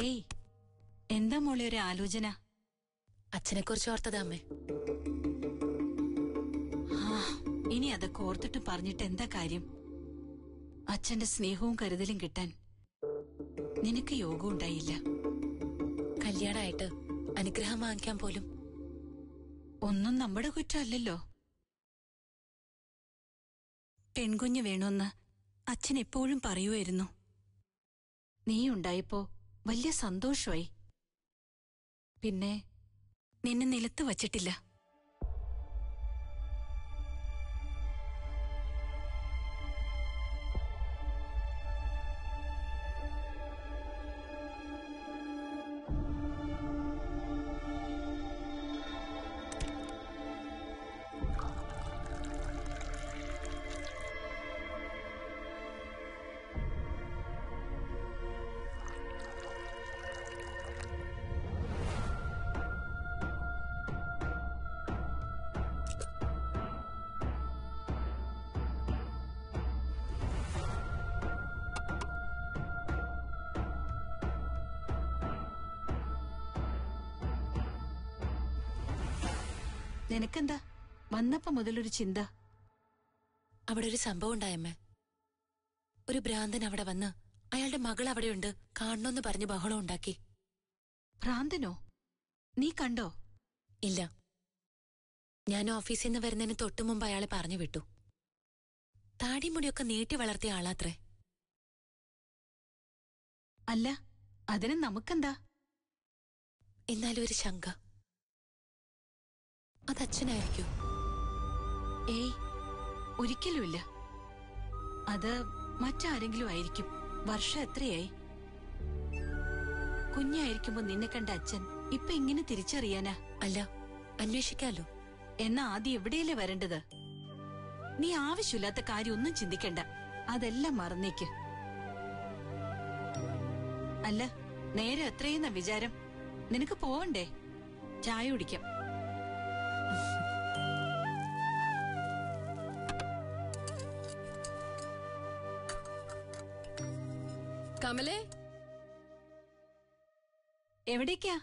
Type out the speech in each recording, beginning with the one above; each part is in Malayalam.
ഏയ്, എന്താ മോളെ ഒരു ആലോചന? അച്ഛനെ കുറിച്ച് ഓർത്തതാ അമ്മേ. ഇനി അതൊക്കെ ഓർത്തിട്ട് പറഞ്ഞിട്ട് എന്താ കാര്യം? അച്ഛന്റെ സ്നേഹവും കരുതലും കിട്ടാൻ നിനക്ക് യോഗം ഉണ്ടായില്ല. കല്യാണമായിട്ട് അനുഗ്രഹം വാങ്ങിക്കാൻ പോലും. ഒന്നും നമ്മുടെ കുറ്റമല്ലല്ലോ. പെൺകുഞ്ഞ് വേണമെന്ന് അച്ഛൻ എപ്പോഴും പറയുമായിരുന്നു. നീ ഉണ്ടായപ്പോ വലിയ സന്തോഷമായി. പിന്നെ നിന്നെ നിലത്ത് വച്ചിട്ടില്ല. നിനക്കെന്താ വന്നപ്പോ മുതലൊരു ചിന്ത? അവിടെ ഒരു സംഭവം ഉണ്ടായമ്മേ. ഒരു ഭ്രാന്തൻ അവിടെ വന്ന് അയാളുടെ മകൾ അവിടെയുണ്ട് കാണണമെന്ന് പറഞ്ഞ് ബഹളം ഉണ്ടാക്കി. ഭ്രാന്തനോ? നീ കണ്ടോ? ഇല്ല, ഞാൻ ഓഫീസിൽ നിന്ന് വരുന്നതിന് തൊട്ടു മുമ്പ് അയാളെ പറഞ്ഞു വിട്ടു. താടിമുടിയൊക്കെ നീട്ടി വളർത്തിയ ആളാത്രേ. അല്ല, അതിന് നമുക്കെന്താ? എന്നാലും ഒരു ശങ്ക. അതച്ഛനായിരിക്കോ? ഏയ്, ഒരിക്കലുമില്ല. അത് മറ്റാരെങ്കിലും ആയിരിക്കും. വർഷം എത്രയായി? കുഞ്ഞായിരിക്കുമ്പോ നിന്നെ കണ്ട അച്ഛൻ ഇപ്പൊ എങ്ങനെ തിരിച്ചറിയാനാ? അല്ല, അന്വേഷിക്കാലോ. എന്നാ ആദ്യം എവിടെയല്ലേ വരേണ്ടത്? നീ ആവശ്യമില്ലാത്ത കാര്യം ഒന്നും ചിന്തിക്കണ്ട. അതെല്ലാം മറന്നേക്ക്. അല്ല, നേരെ എത്രയെന്ന വിചാരം? നിനക്ക് പോവണ്ടേ? ചായ കുടിക്കാം. കമലേ, എവിടേക്കാ?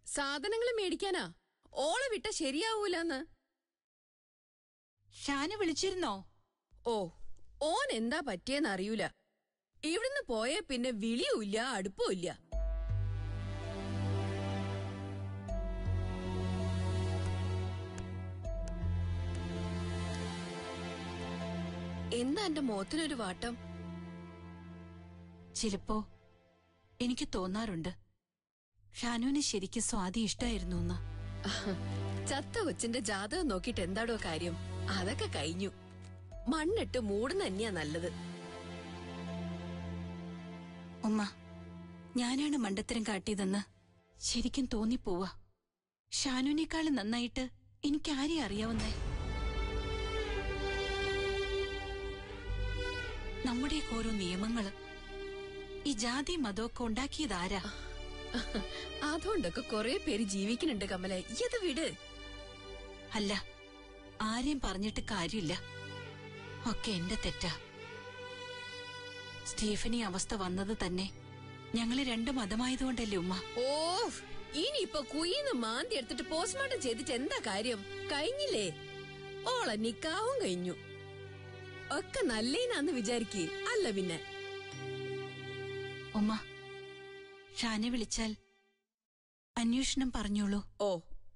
സാധനങ്ങൾ മേടിക്കാനാ. ഓളെ വിട്ട ശരിയാവൂലെന്ന്. ഷാന് വിളിച്ചിരുന്നോ? ഓ, ഓൻ എന്താ പറ്റിയെന്ന് അറിയൂല. ഇവിടുന്ന് പോയേ പിന്നെ വിളിയൂല്ല, അടുപ്പമില്ല. എന്താ എന്റെ മുഖത്തിനൊരു വാട്ടം? ചിലപ്പോ എനിക്ക് തോന്നാറുണ്ട് ഷാനുവിന് ശരിക്കും സ്വാതി ഇഷ്ടായിരുന്നു എന്ന്. ചത്ത കൊച്ചിന്റെ ജാതകം നോക്കിട്ട് എന്താടോ കാര്യം? അതൊക്കെ കഴിഞ്ഞു. മണ്ണിട്ട് മൂടുന്ന തന്നെയാ നല്ലത്. ഉമ്മ, ഞാനാണ് മണ്ടത്തരം കാട്ടിയതെന്ന് ശരിക്കും തോന്നിപ്പോവാ. ഷാനുവിനേക്കാളും നന്നായിട്ട് എനിക്കാരെയും അറിയാവുന്നേ. നമ്മുടെയൊക്കെ ഓരോ നിയമങ്ങള് ഈ ജാതി മതമൊക്കെ ഉണ്ടാക്കിയതാരാ? അതുകൊണ്ടൊക്കെ കുറെ പേര് ജീവിക്കുന്നുണ്ട് കമലെ. ഇത് വിട്. അല്ല, ആരെയും പറഞ്ഞിട്ട് കാര്യമില്ല. ഒക്കെ എന്റെ തെറ്റാ. സ്റ്റീഫനി അവസ്ഥ വന്നത് തന്നെ ഞങ്ങള് രണ്ട് മതമായതുകൊണ്ടല്ലേ ഉമ്മ. ഓ, ഇനിയിപ്പൊ കുയിന്ന് മാന്തി എടുത്തിട്ട് പോസ്റ്റ്മോർട്ടം ചെയ്തിട്ട് എന്താ കാര്യം? കഴിഞ്ഞില്ലേ? ഓളെ നിക്കാവും കഴിഞ്ഞു. ഒക്കെ നല്ലേനാന്ന് വിചാരിക്കേ. അല്ല പിന്നെ ഉമ്മ, ഷാനെ വിളിച്ചാൽ അന്വേഷണം പറഞ്ഞോളൂ. ഓ,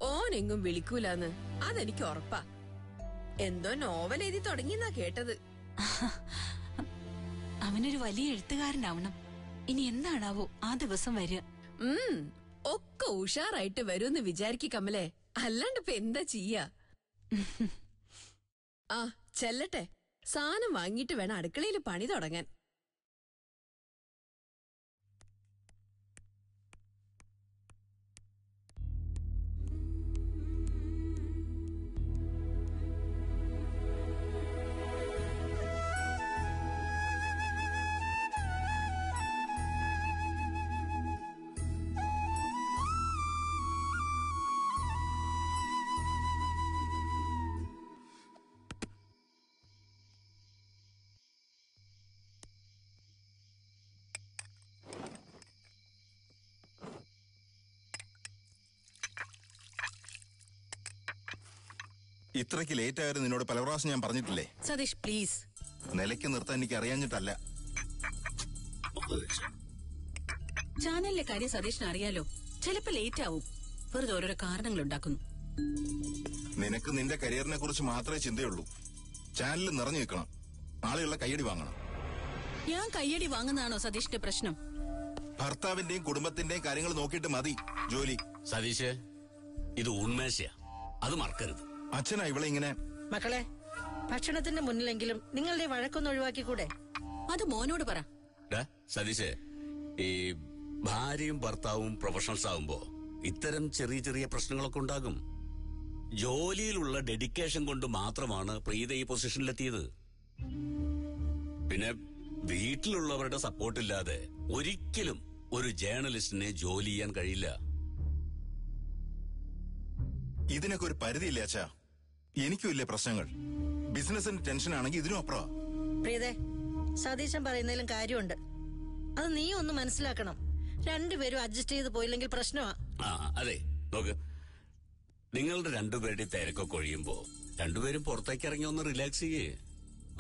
ഓനെങ്ങും വിളിക്കൂലെന്ന് അതെനിക്ക് ഉറപ്പാ. എന്തോ നോവൽ എഴുതി തുടങ്ങിയെന്നാ കേട്ടത്. അവനൊരു വലിയ എഴുത്തുകാരനാവണം. ഇനി എന്താണാവോ ആ ദിവസം വരിക? ഒക്കെ ഉഷാറായിട്ട് വരുമെന്ന് വിചാരിക്ക കമലേ. അല്ലാണ്ട് ഇപ്പൊ എന്താ ചെയ്യാ? ആ, ചെല്ലട്ടെ. സാധനം വാങ്ങിയിട്ട് വേണം അടുക്കളയിൽ പണി തുടങ്ങാൻ. ഇത്രയ്ക്ക് ലേറ്റ് ആയിരുന്നു നിന്നോട് പല പ്രാവശ്യം ഞാൻ പറഞ്ഞിട്ടില്ലേ? സതീഷ് പ്ലീസ്. നിലയ്ക്ക് നിർത്താൻ എനിക്ക് അറിയാഞ്ഞിട്ടല്ല. ചാനലിലെ കാര്യം സതീഷിന് അറിയാലോ. ചിലപ്പോ ലേറ്റ് ആവും. വെറുതെ ഓരോരോ കാരണങ്ങൾ ഉണ്ടാക്കുന്നു. നിനക്ക് നിന്റെ കരിയറിനെ കുറിച്ച് മാത്രമേ ചിന്തയുള്ളൂ. ചാനൽ നിറഞ്ഞു നിൽക്കണം, ആളുകളുടെ കയ്യടി വാങ്ങണം. ഞാൻ കയ്യടി വാങ്ങുന്നതാണോ സതീഷിന്റെ പ്രശ്നം? ഭർത്താവിന്റെയും കുടുംബത്തിന്റെയും കാര്യങ്ങൾ നോക്കിയിട്ട് മതി ജോലി. സതീഷ്, ഇത് ഊൺമേശയാ, അത് മറക്കരുത്. അച്ഛനാ ഇവളെ ഇങ്ങനെ. മക്കളെ, ഭക്ഷണത്തിന്റെ മുന്നിലെങ്കിലും നിങ്ങളുടെ വഴക്കൊന്ന് ഒഴിവാക്കിക്കൂടെ? അത് മോനോട് പറ. സതീഷ്, ഈ ഭാര്യയും ഭർത്താവും പ്രൊഫഷണൽസ് ആവുമ്പോ ഇത്തരം ചെറിയ ചെറിയ പ്രശ്നങ്ങളൊക്കെ ഉണ്ടാകും. ജോലിയിലുള്ള ഡെഡിക്കേഷൻ കൊണ്ട് മാത്രമാണ് പ്രീത ഈ പൊസിഷനിലെത്തിയത്. പിന്നെ വീട്ടിലുള്ളവരുടെ സപ്പോർട്ടില്ലാതെ ഒരിക്കലും ഒരു ജേർണലിസ്റ്റിനെ ജോലി ചെയ്യാൻ കഴിയില്ല. ഇതിനൊക്കെ ഒരു പരിധിയില്ലേ അച്ഛാ? എനിക്കും ഇല്ലേ പ്രശ്നങ്ങൾ? ബിസിനസിന്റെ ടെൻഷൻ ആണെങ്കിൽ ഇതിനും അപ്പുറം. പ്രീതേ, സതീശൻ പറയുന്നതിലും കാര്യമുണ്ട്. അത് നീ ഒന്ന് മനസ്സിലാക്കണം. രണ്ടുപേരും അഡ്ജസ്റ്റ് ചെയ്ത് പോയില്ലെങ്കിൽ പ്രശ്നമാ. അതെ, നോക്ക്, നിങ്ങളുടെ രണ്ടുപേരുടെ തിരക്കൊക്കെ ഒഴിയുമ്പോ രണ്ടുപേരും പുറത്തേക്ക് ഇറങ്ങി ഒന്ന് റിലാക്സ് ചെയ്യേ.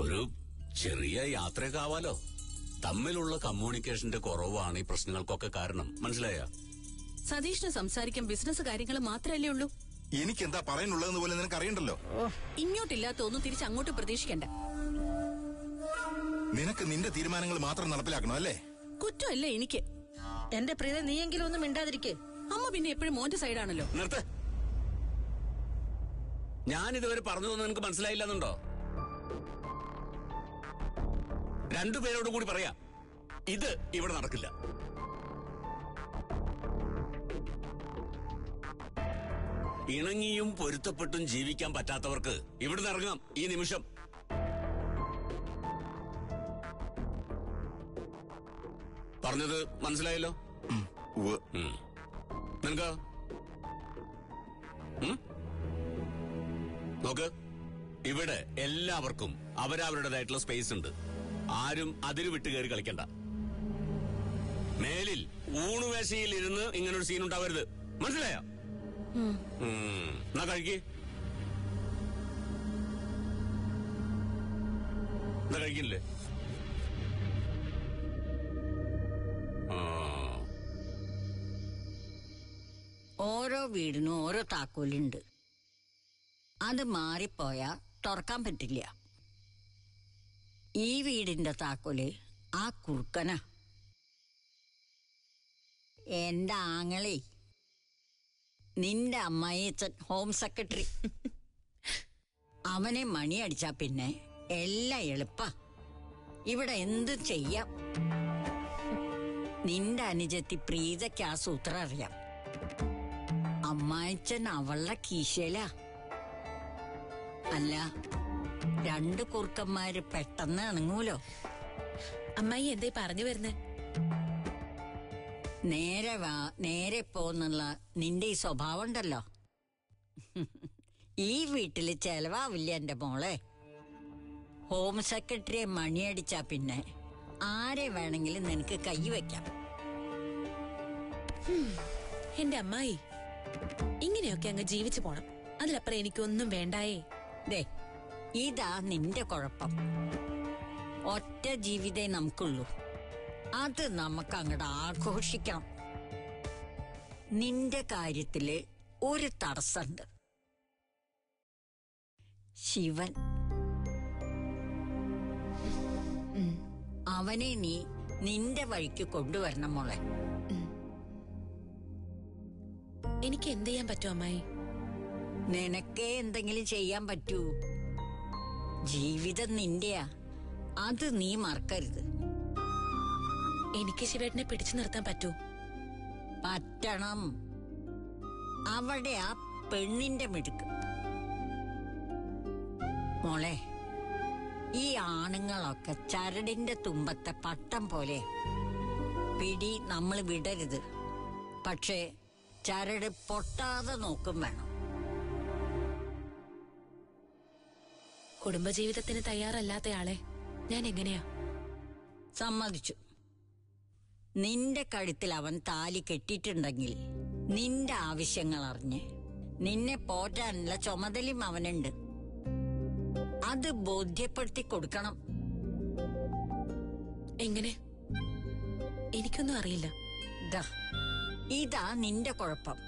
ഒരു ചെറിയ യാത്രയൊക്കെ ആവാലോ. തമ്മിലുള്ള കമ്മ്യൂണിക്കേഷന്റെ കുറവാണ് ഈ പ്രശ്നങ്ങൾക്കൊക്കെ കാരണം. മനസ്സിലായ? സതീഷിന് സംസാരിക്കാൻ ബിസിനസ് കാര്യങ്ങൾ മാത്രമല്ലേ ഉള്ളൂ. എനിക്ക് എന്താ പറയാനുള്ളതെന്ന് പോലെ നിനക്ക് അറിയണ്ടല്ലോ. ഇങ്ങോട്ടില്ലാത്ത ഒന്നും തിരിച്ച് അങ്ങോട്ട് പ്രതീക്ഷിക്കണ്ട. നിനക്ക് നിന്റെ തീരുമാനങ്ങൾ മാത്രം നടപ്പിലാക്കണം അല്ലേ? കുറ്റമല്ലേ എനിക്ക്. എന്റെ പ്രീത, നീയെങ്കിലും ഒന്നും മിണ്ടാതിരിക്കേ. അമ്മ പിന്നെ എപ്പോഴും മോന്റെ സൈഡാണല്ലോ. നിർത്ത്. ഞാൻ ഇതുവരെ പറഞ്ഞതൊന്നും നിനക്ക് മനസ്സിലായില്ലെന്നുണ്ടോ? രണ്ടുപേരോടും കൂടി പറയാ, ഇത് ഇവിടെ നടക്കില്ല. ഇണങ്ങിയും പൊരുത്തപ്പെട്ടും ജീവിക്കാൻ പറ്റാത്തവർക്ക് ഇവിടുന്ന് ഇറങ്ങാം ഈ നിമിഷം. പറഞ്ഞത് മനസ്സിലായല്ലോ? നിനക്ക് നോക്ക്, ഇവിടെ എല്ലാവർക്കും അവരവരുടേതായിട്ടുള്ള സ്പേസ് ഉണ്ട്. ആരും അതിര് വിട്ട് കയറി കളിക്കണ്ട. മേലിൽ ഊണുമേശയിൽ ഇരുന്ന് ഇങ്ങനൊരു സീൻ ഉണ്ടാവരുത്. മനസ്സിലായോ? എന്നാ കഴിക്കേ. എന്താ കഴിക്കില്ലേ? ഓരോ വീടിനും ഓരോ താക്കോലുണ്ട്. അത് മാറിപ്പോയാ തുറക്കാൻ പറ്റില്ല. ഈ വീടിന്റെ താക്കോല് ആ കുറുക്കനാ. എന്റെ ആങ്ങളെ, നിന്റെ അമ്മായിയച്ഛൻ ഹോം സെക്രട്ടറി. അവനെ മണി അടിച്ചാ പിന്നെ എല്ലാം എളുപ്പാ. ഇവിടെ എന്ത് ചെയ്യാം. നിന്റെ അനുജത്തി പ്രീതയ്ക്ക് ആ സൂത്രം അറിയാം. അമ്മായിച്ചൻ അവളുടെ കീശയിലാ. അല്ല, രണ്ടു കുറുക്കന്മാര് പെട്ടെന്ന് ഇണങ്ങൂലോ. അമ്മായി എന്തേ പറഞ്ഞു വരുന്നേ? നേരെ വാ നേരെ പോന്നുള്ള നിന്റെ ഈ സ്വഭാവം ഉണ്ടല്ലോ, ഈ വീട്ടില് ചെലവാവില്ല എന്റെ മോളെ. ഹോം സെക്രട്ടറിയെ മണിയടിച്ചാ പിന്നെ ആരെ വേണമെങ്കിലും നിനക്ക് കൈവയ്ക്കാം. എന്റെ അമ്മായി, ഇങ്ങനെയൊക്കെ അങ്ങ് ജീവിച്ചു പോണം. അതിലപ്പുറം എനിക്കൊന്നും വേണ്ടായേ. ദേ, ഇതാ നിന്റെ കുഴപ്പം. ഒറ്റ ജീവിതേ നമുക്കുള്ളൂ. അത് നമുക്ക് അങ്ങോട്ട് ആഘോഷിക്കണം. നിന്റെ കാര്യത്തില് ഒരു തടസ്സമുണ്ട്. ശിവൻ. അവനെ നീ നിന്റെ വഴിക്ക് കൊണ്ടുവരണം മോളെ. എനിക്ക് എന്ത് ചെയ്യാൻ പറ്റും അമ്മായി? നിനക്കേ എന്തെങ്കിലും ചെയ്യാൻ പറ്റൂ. ജീവിതം നിന്റെയാ, അത് നീ മറക്കരുത്. എനിക്ക് ശിവേട്ടനെ പിടിച്ചു നിർത്താൻ പറ്റൂ? പറ്റണം. അവിടെ ആ പെണ്ണിന്റെ മിടുക്ക്. മോളെ, ഈ ആണുങ്ങളൊക്കെ ചരടിന്റെ തുമ്പത്തെ പട്ടം പോലെ. പിടി നമ്മൾ വിടരുത്. പക്ഷേ ചരട് പൊട്ടാതെ നോക്കും വേണം. കുടുംബജീവിതത്തിന് തയ്യാറല്ലാത്തയാളെ ഞാൻ എങ്ങനെയാ? സമ്മതിച്ചു. നിന്റെ കഴുത്തിൽ അവൻ താലി കെട്ടിയിട്ടുണ്ടെങ്കിൽ നിന്റെ ആവശ്യങ്ങൾ അറിഞ്ഞ് നിന്നെ പോറ്റാനുള്ള ചുമതലയും അവനുണ്ട്. അത് ബോധ്യപ്പെടുത്തി കൊടുക്കണം. എങ്ങനെ? എനിക്കൊന്നും അറിയില്ല. ഇതാ നിന്റെ കുഴപ്പം.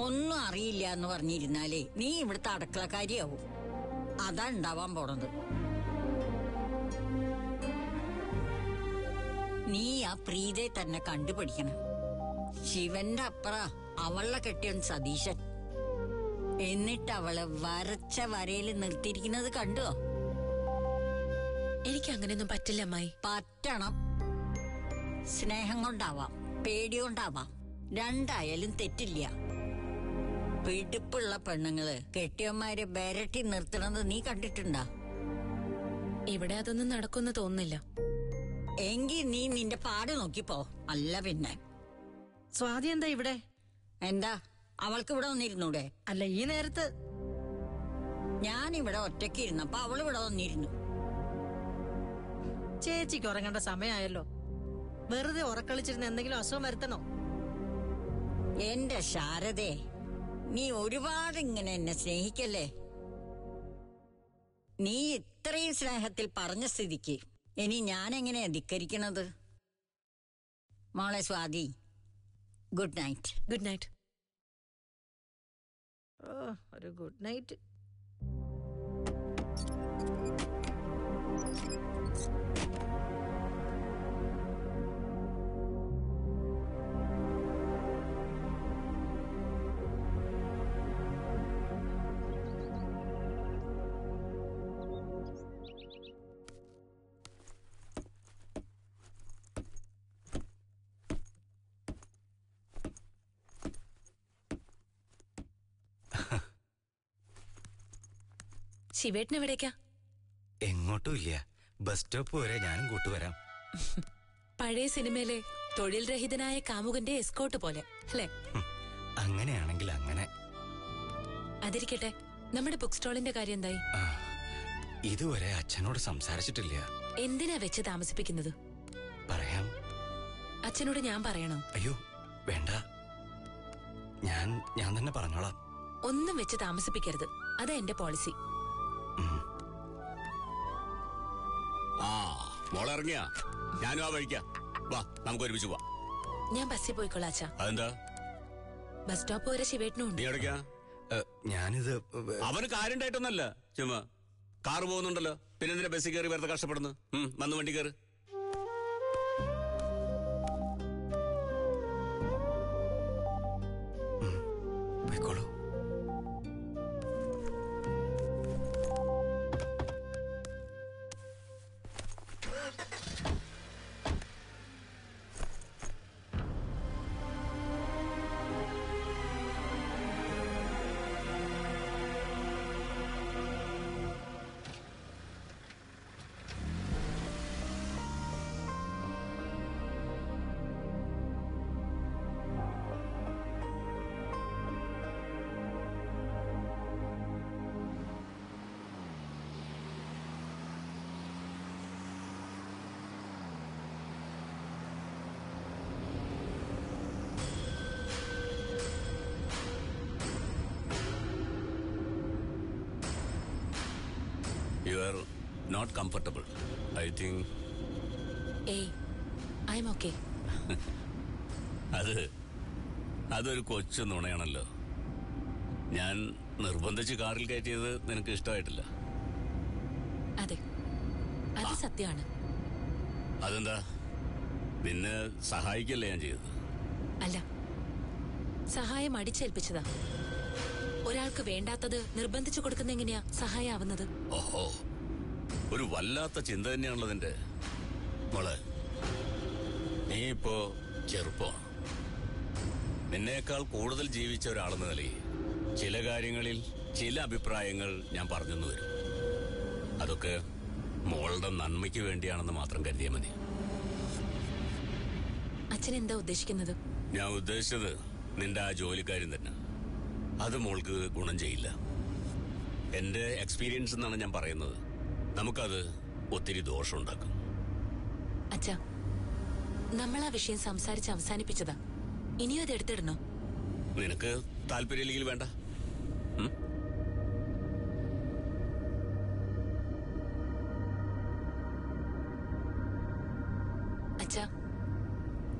ഒന്നും അറിയില്ല എന്ന് പറഞ്ഞിരുന്നാലേ നീ ഇവിടുത്തെ അടുക്കളക്കാരിയാവും. അതാ ഉണ്ടാവാൻ പോണത്. നീ ആ പ്രീതയെ തന്നെ കണ്ടുപിടിക്കണം. ശിവന്റെ അപ്പറ അവളെ കെട്ടിയൻ സതീശൻ. എന്നിട്ട് അവളെ വരച്ച വരയിൽ നിർത്തിയിരിക്കുന്നത് കണ്ടോ? എനിക്ക് അങ്ങനെയൊന്നും പറ്റില്ല അമ്മായി. പറ്റണം. സ്നേഹം കൊണ്ടാവാം, പേടികൊണ്ടാവാം, രണ്ടായാലും തെറ്റില്ല. പിടിപ്പുള്ള പെണ്ണുങ്ങള് കെട്ടിയന്മാരെ ബരട്ടി നിർത്തണത് നീ കണ്ടിട്ടുണ്ടാ? ഇവിടെ അതൊന്നും നടക്കുമെന്ന് തോന്നുന്നില്ല. എങ്കി നീ നിന്റെ പാട് നോക്കിപ്പോ. അല്ല പിന്നെ സ്വാതി എന്താ ഇവിടെ? എന്താ അവൾക്ക് ഇവിടെ വന്നിരുന്നൂടെ? അല്ല, ഈ നേരത്ത് ഞാനിവിടെ ഒറ്റയ്ക്ക് ഇരുന്നപ്പോ അവളിവിടെ വന്നിരുന്നു. ചേച്ചിക്ക് ഉറങ്ങേണ്ട സമയമായല്ലോ. വെറുതെ ഉറക്കളിച്ചിരുന്ന് എന്തെങ്കിലും അസുഖം വരുത്തണോ? എന്റെ ശാരദേ, നീ ഒരുപാട് ഇങ്ങനെ എന്നെ സ്നേഹിക്കല്ലേ. നീ ഇത്രയും സ്നേഹത്തിൽ പറഞ്ഞ സ്ഥിതിക്ക് ഇനി ഞാൻ എങ്ങനെയാ ധിക്കരിക്കണത്? മോളെ Swati, good night. Good night. ഒരു ഗുഡ് നൈറ്റ്. ശിവേട്ടൻ എവിടേക്കാ? എങ്ങോട്ടും ഇല്ല. ബസ് സ്റ്റോപ്പ് വരെ ഞാനും കൂട്ടുവരാം. പഴയ സിനിമയിലെ തൊഴിൽ രഹിതനായ കാമുകന്റെ എസ്കോട്ട് പോലെ അല്ലേ? അങ്ങനെയാണെങ്കിൽ അങ്ങനെ. അതിരിക്കട്ടെ, നമ്മുടെ ബുക്ക് സ്റ്റോളിന്റെ കാര്യം എന്തായി? ഇതുവരെ അച്ഛനോട് സംസാരിച്ചിട്ടില്ല. എന്തിനാ വെച്ച് താമസിപ്പിക്കുന്നത്? പറയാം. അച്ഛനോട് ഞാൻ പറയണോ? അയ്യോ വേണ്ട, ഞാൻ തന്നെ പറഞ്ഞോളാം. ഒന്നും വെച്ച് താമസിപ്പിക്കരുത്. അതാ എന്റെ പോളിസി. മോളെ ഇറങ്ങിയ ഞാനും ആ വഴിക്കാ. വാ, നമുക്ക് ഒരുമിച്ച് പോവാം. ഞാൻ ബസ്സിൽ പോയിക്കോളാം അച്ഛാ. അതെന്താ? ബസ് സ്റ്റോപ്പ് വരെ ശിവേട്ടനും ഉണ്ട്. നീ എവിടേക്കാ? ഞാനിത് അവന് കാര്യണ്ടായിട്ടൊന്നല്ല, ചുമ്മാ കാറ് പോകുന്നുണ്ടല്ലോ. പിന്നെ എന്തിനാ ബസ്സിൽ കയറി വെറുതെ കഷ്ടപ്പെടുന്നു? വന്ന് വണ്ടി കയറി. പോയിക്കോളൂ. You are not comfortable, I think. ഏയ്, ഐ എം ഓക്കെ. അതൊരു കൊച്ചു നുണയാണല്ലോ. ഞാൻ നിർബന്ധിച്ച് കാറിൽ കയറ്റിയത് നിനക്ക് ഇഷ്ടമായിട്ടില്ല. അതെ, അത് സത്യമാണ്. അതെന്താ? നിന്നെ സഹായിക്കല്ലേ ഞാൻ ചെയ്തത്? അല്ല, സഹായം അടിച്ചേൽപ്പിച്ചതാ. ഒരാൾക്ക് വേണ്ടാത്തത് നിർബന്ധിച്ചു കൊടുക്കുന്ന എങ്ങനെയാ സഹായാവുന്നത്? ഓഹോ, ഒരു വല്ലാത്ത ചിന്ത തന്നെയാണല്ലോ നിന്റെ. മോളെ, നീ ഇപ്പോ ചെറുപ്പമാണ്. നിന്നേക്കാൾ കൂടുതൽ ജീവിച്ച ഒരാളെന്ന നിലയിൽ ചില കാര്യങ്ങളിൽ ചില അഭിപ്രായങ്ങൾ ഞാൻ പറഞ്ഞെന്ന് വരും. അതൊക്കെ മോളുടെ നന്മയ്ക്ക് വേണ്ടിയാണെന്ന് മാത്രം കരുതിയാൽ മതി. അച്ഛൻ എന്താ ഉദ്ദേശിക്കുന്നത്? ഞാൻ ഉദ്ദേശിച്ചത് നിന്റെ ആ ജോലിക്കാര്യം തന്നെ. അത് മോൾക്ക് ഗുണം ചെയ്യില്ല. എന്റെ എക്സ്പീരിയൻസ് എന്നാണ് ഞാൻ പറയുന്നത്. നമുക്കത് ഒത്തിരി ദോഷമുണ്ടാക്കും. അച്ഛാ, നമ്മൾ ആ വിഷയം സംസാരിച്ച് അവസാനിപ്പിച്ചതാ. ഇനിയും അത് എടുത്തിടണോ? നിനക്ക് താല്പര്യമില്ലെങ്കിൽ വേണ്ട. അച്ഛാ,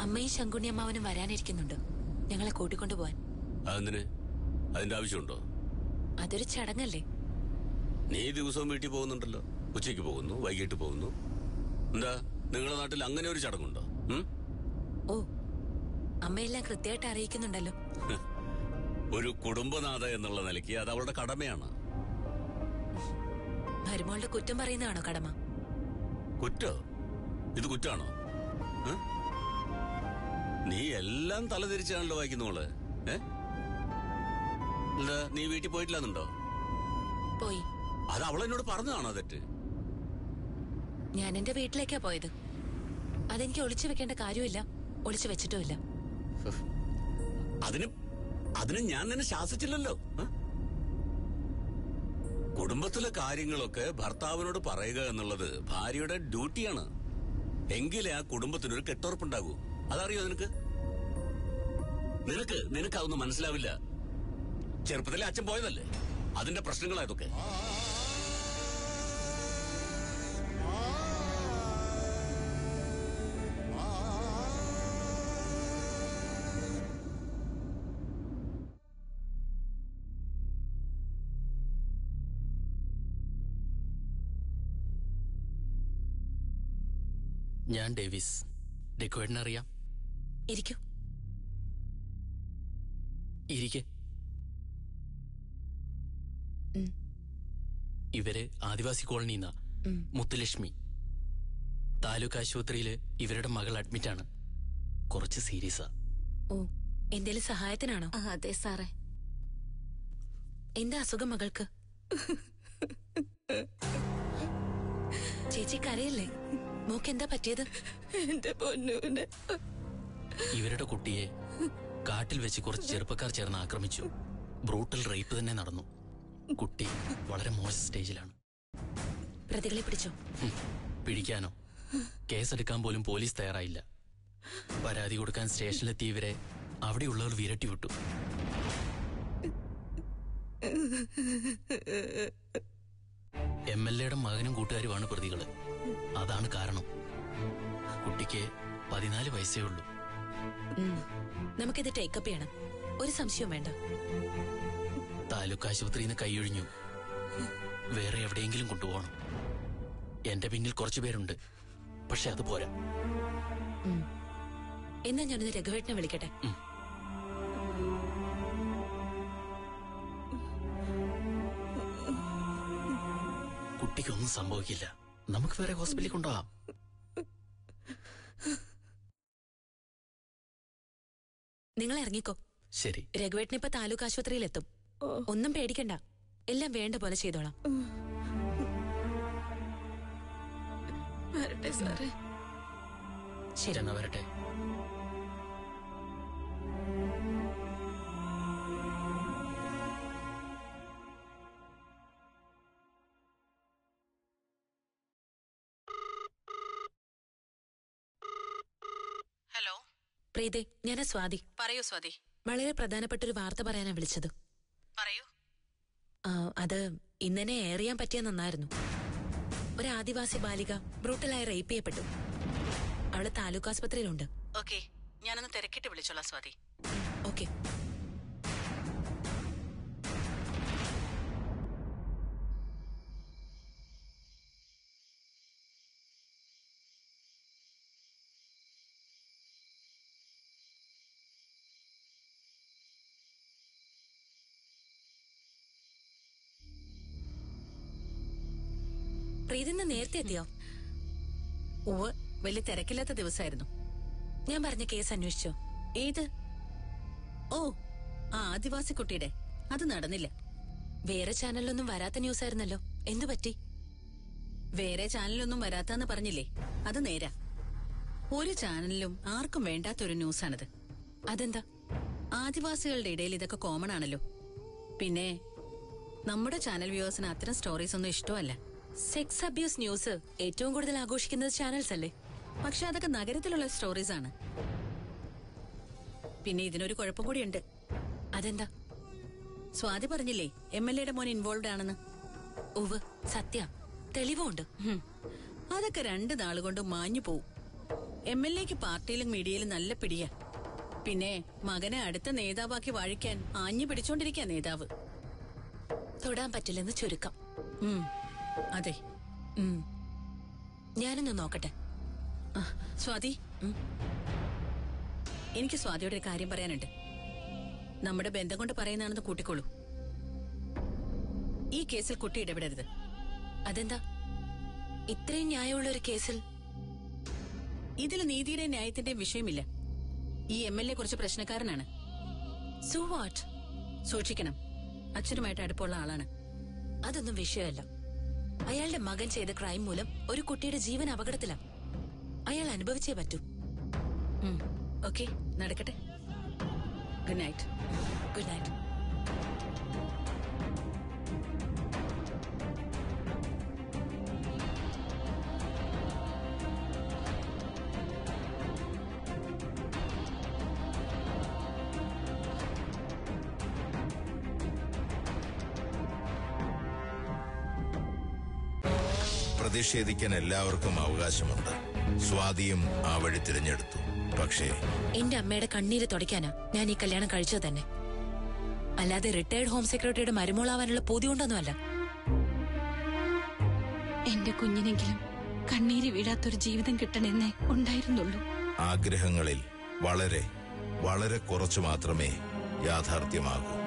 അമ്മയും ശങ്കുണ്ണി അമ്മാവനും വരാനിരിക്കുന്നുണ്ട് ഞങ്ങളെ കൂട്ടിക്കൊണ്ടു പോവാൻ. അതെന്തിന്? അതിന്റെ ആവശ്യമുണ്ടോ? അതൊരു ചടങ്ങല്ലേ. നീ ദിവസവും വീട്ടിൽ പോകുന്നുണ്ടല്ലോ. ഉച്ചയ്ക്ക് പോകുന്നു, വൈകിട്ട് പോകുന്നു. എന്താ നിങ്ങളുടെ നാട്ടിൽ അങ്ങനെ ഒരു ചടങ്ങുണ്ടോ? ഓ, അമ്മയെല്ലാം കൃത്യമായിട്ട് അറിയിക്കുന്നുണ്ടല്ലോ. ഒരു കുടുംബനാഥ എന്നുള്ള നിലയ്ക്ക് അത് അവളുടെ കടമയാണ്. മരുമോളുടെ കുറ്റം പറയുന്നതാണോ കടമ? കുറ്റോ? ഇത് കുറ്റാണോ? നീ എല്ലാം തലതിരിച്ചാണല്ലോ വായിക്കുന്നോള്. എന്താ നീ വീട്ടിൽ പോയിട്ടില്ലെന്നുണ്ടോ? പോയി. അത് അവളെന്നോട് പറഞ്ഞതാണോ തെറ്റ്? ഞാൻ എന്റെ വീട്ടിലേക്കാ പോയത്. അതെനിക്ക് ഒളിച്ചു വെക്കേണ്ട കാര്യമില്ല, ഒളിച്ചു വെച്ചിട്ടുമില്ല. അതിന് ഞാൻ നിന്നെ ശാസിച്ചില്ലല്ലോ. കുടുംബത്തിലെ കാര്യങ്ങളൊക്കെ ഭർത്താവിനോട് പറയുക എന്നുള്ളത് ഭാര്യയുടെ ഡ്യൂട്ടിയാണ്. എങ്കിലേ ആ കുടുംബത്തിനൊരു കെട്ടുറപ്പുണ്ടാകൂ. അതറിയോ നിനക്ക്? അതൊന്നും മനസ്സിലാവില്ല. ചെറുപ്പത്തിലെ അച്ഛൻ പോയതല്ലേ, അതിന്റെ പ്രശ്നങ്ങളായതൊക്കെ. ഞാൻ ഡേവിസ്. ഡെക്കോയിഡിനെ അറിയാം. ഇരിക്കൂ. ഇരിക്കെ. ഇവര് ആദിവാസി കോളനിന്നാ. മുത്തുലക്ഷ്മി. താലൂക്ക് ആശുപത്രിയില് ഇവരുടെ മകൾ അഡ്മിറ്റാണ്. കുറച്ച് സീരിയസാ. ഓ, എന്തേലും സഹായത്തിനാണോ? അതെ സാറേ. എന്താ അസുഖം മകൾക്ക്? ചേച്ചി കരയല്ലേ? മോക്ക് എന്താ പറ്റിയത്? എന്റെ പൊന്നൂന്. ഇവരുടെ കുട്ടിയെ കാട്ടിൽ വെച്ച് കുറച്ച് ചെറുപ്പക്കാർ ചേർന്ന് ആക്രമിച്ചു. ബ്രൂട്ടൽ റേപ്പ് തന്നെ നടന്നു. കുട്ടി വളരെ മോശം സ്റ്റേജിലാണ്. പ്രതികളെ പിടിച്ചോ? പിടിക്കാനോ? കേസെടുക്കാൻ പോലും പോലീസ് തയ്യാറായില്ല. പരാതി കൊടുക്കാൻ സ്റ്റേഷനിലെത്തിയവരെ അവിടെയുള്ളവർ വിരട്ടി വിട്ടു. MLAയുടെ മകനും കൂട്ടുകാരുമാണ് പ്രതികള്. അതാണ് കാരണം. കുട്ടിക്ക് 14 വയസ്സേ ഉള്ളൂ. നമുക്കിത് ടേക്കപ്പ് ചെയ്യണം. ഒരു സംശയവും വേണ്ട. താലൂക്ക് ആശുപത്രിയിൽ നിന്ന് കൈയൊഴിഞ്ഞു. വേറെ എവിടെയെങ്കിലും കൊണ്ടുപോകണം. എന്റെ പിന്നിൽ കുറച്ചുപേരുണ്ട്, പക്ഷെ അത് പോരാ. എന്നാ ഞാനൊന്ന് രഘുവേട്ടനെ വിളിക്കട്ടെ. കുട്ടിക്കൊന്നും സംഭവിക്കില്ല. നമുക്ക് വേറെ ഹോസ്പിറ്റലിൽ കൊണ്ടുപോകാം. നിങ്ങൾ ഇറങ്ങിക്കോ. ശരി. രഘുവേട്ടൻ ഇപ്പൊ താലൂക്ക് ആശുപത്രിയിൽ എത്തും. ഒന്നും പേടിക്കണ്ട, എല്ലാം വേണ്ട പോലെ ചെയ്തോളാം. വരട്ടെ സാറേ. ശരി, എന്നാ വരട്ടെ. ഹലോ പ്രീതേ, ഞാനാ സ്വാതി. പറയൂ സ്വാതി. വളരെ പ്രധാനപ്പെട്ട ഒരു വാർത്ത പറയാനാ വിളിച്ചത്. പറയൂ. അത് ഇന്നലെ എയർ ചെയ്യാൻ പറ്റിയ നന്നായിരുന്നു. ഒരു ആദിവാസി ബാലിക ബ്രൂട്ടലായി റേപ്പ് ചെയ്യപ്പെട്ടു. അവള് താലൂക്ക് ആസ്പത്രിയിലുണ്ട്. ഓക്കെ, ഞാനൊന്ന് തിരക്കിട്ട് വിളിച്ചോളാം സ്വാതി. ഓക്കെ. പ്രീതിന്ന് നേരത്തെ എത്തിയോ? ഉവ്, വലിയ തിരക്കില്ലാത്ത ദിവസമായിരുന്നു. ഞാൻ പറഞ്ഞ കേസ് അന്വേഷിച്ചോ? ഏത്? ഓ, ആ ആദിവാസി കുട്ടിയുടെ. അത് നടന്നില്ല. വേറെ ചാനലിലൊന്നും വരാത്ത ന്യൂസ് ആയിരുന്നല്ലോ. എന്തു പറ്റി? വേറെ ചാനലൊന്നും വരാത്താന്ന് പറഞ്ഞില്ലേ, അത് നേരാ. ഒരു ചാനലിലും ആർക്കും വേണ്ടാത്തൊരു ന്യൂസാണിത്. അതെന്താ? ആദിവാസികളുടെ ഇടയിൽ ഇതൊക്കെ കോമൺ ആണല്ലോ. പിന്നെ നമ്മുടെ ചാനൽ വ്യൂവേഴ്സിന് അത്തരം സ്റ്റോറീസ് ഒന്നും ഇഷ്ടമല്ല. സെക്സ് അബ്യൂസ് ന്യൂസ് ഏറ്റവും കൂടുതൽ ആഘോഷിക്കുന്നത് ചാനൽസ് അല്ലേ? പക്ഷെ അതൊക്കെ നഗരത്തിലുള്ള സ്റ്റോറീസ് ആണ്. പിന്നെ ഇതിനൊരു കുഴപ്പം കൂടിയുണ്ട്. അതെന്താ? സ്വാതി പറഞ്ഞില്ലേ MLAയുടെ മോൻ ഇൻവോൾവ് ആണെന്ന്. ഉവ്, സത്യ. തെളിവുണ്ട്. അതൊക്കെ 2 നാളുകൊണ്ട് മാഞ്ഞു പോവും. MLA-ക്ക് പാർട്ടിയിലും മീഡിയയിലും നല്ല പിടിയാ. പിന്നെ മകനെ അടുത്ത നേതാവാക്കി വാഴിക്കാൻ ആഞ്ഞു പിടിച്ചോണ്ടിരിക്കാ നേതാവ്. തൊടാൻ പറ്റില്ലെന്ന് ചുരുക്കം. അതെ. ഞാനൊന്ന് നോക്കട്ടെ. സ്വാതി, എനിക്ക് സ്വാതിയോടെ ഒരു കാര്യം പറയാനുണ്ട്. നമ്മുടെ ബന്ധം കൊണ്ട് പറയുന്നതാണെന്ന് കൂട്ടിക്കോളൂ. ഈ കേസിൽ കുട്ടി ഇടപെടരുത്. അതെന്താ? ഇത്രയും ന്യായമുള്ള ഒരു കേസിൽ ഇതിൽ നീതിയുടെ ന്യായത്തിന്റെ വിഷയമില്ല. ഈ MLA കുറച്ച് പ്രശ്നക്കാരനാണ്. So what? സൂക്ഷിക്കണം. അച്ഛനുമായിട്ട് അടുപ്പമുള്ള ആളാണ്. അതൊന്നും വിഷയമല്ല. അയാളുടെ മകൻ ചെയ്ത ക്രൈം മൂലം ഒരു കുട്ടിയുടെ ജീവൻ അപകടത്തിലാണ്. അയാൾ അനുഭവിച്ചേ പറ്റൂ. ഓക്കെ, നടക്കട്ടെ. Good night. Good night. പ്രതിഷേധിക്കാൻ എല്ലാവർക്കും അവകാശമുണ്ട്. സ്വാതിയും ആ വഴി തിരഞ്ഞെടുത്തു. പക്ഷേ എന്റെ അമ്മയുടെ കണ്ണീര് തുടയ്ക്കാനാ ഞാൻ ഈ കല്യാണം കഴിച്ചത് തന്നെ. അല്ലാതെ റിട്ടയർഡ് ഹോം സെക്രട്ടറിയുടെ മരുമോളാവാനുള്ള പൂതി കൊണ്ടൊന്നുമല്ല. എന്റെ കുഞ്ഞിനെങ്കിലും കണ്ണീര് വീഴാത്തൊരു ജീവിതം കിട്ടണമെന്നേ ഉണ്ടായിരുന്നുള്ളൂ. ആഗ്രഹങ്ങളിൽ വളരെ വളരെ കുറച്ചു മാത്രമേ യാഥാർത്ഥ്യമാകൂ.